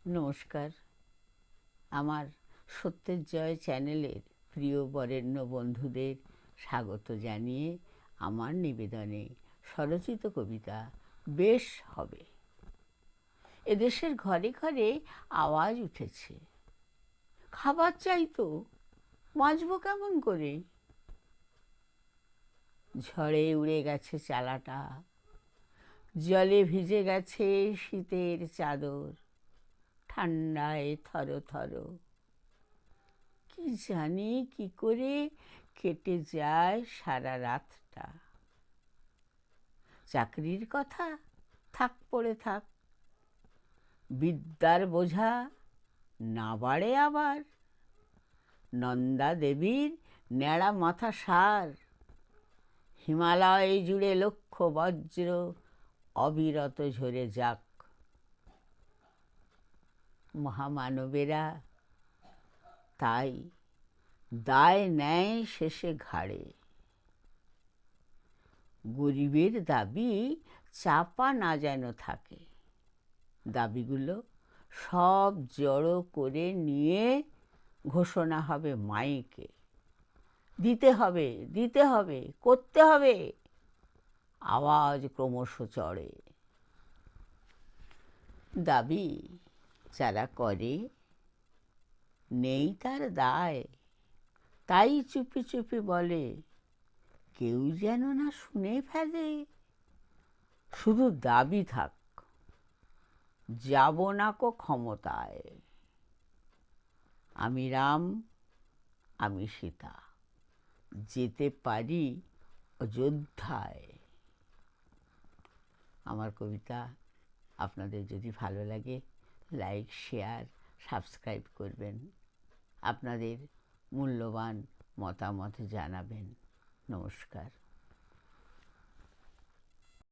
নমস্কার। আমার সত্যের জয় চ্যানেলের প্রিয় বরেণ্য বন্ধুদের স্বাগত জানিয়ে আমার নিবেদনে স্বরচিত কবিতা বেশ হবে। এদেশের ঘরে ঘরে আওয়াজ উঠেছে, খাবার চাই তো, বাঁচব কেমন করে? ঝড়ে উড়ে গেছে চালাটা, জলে ভিজে গেছে শীতের চাদর, ঠান্ডায় থর থর। কি জানি কি করে কেটে যায় সারা রাতটা। চাকরির কথা থাক পড়ে থাক, বিদ্যার বোঝা না বাড়ে আবার। নন্দা দেবীর ন্যাড়া মাথা সার, হিমালয় জুড়ে লক্ষ বজ্র অবিরত ঝরে যাক। মহামানবেরা তাই দায় নেয় শেষে ঘাড়ে। গরিবের দাবি চাপা না যেন থাকে। দাবিগুলো সব জড়ো করে নিয়ে ঘোষণা হবে মাইকে, দিতে হবে, দিতে হবে, করতে হবে। আওয়াজ ক্রমশ চড়ে। দাবি যারা করে নেই তার দায়, তাই চুপি চুপি বলে, কেউ যেন না শুনে ফেলে। শুধু দাবি থাক, যাব না কো ক্ষমতায়। আমি রাম, আমি সীতা, যেতে পারি অযোধ্যায়। আমার কবিতা আপনাদের যদি ভালো লাগে লাইক, শেয়ার, সাবস্ক্রাইব করবেন। আপনাদের মূল্যবান মতামত জানাবেন। নমস্কার।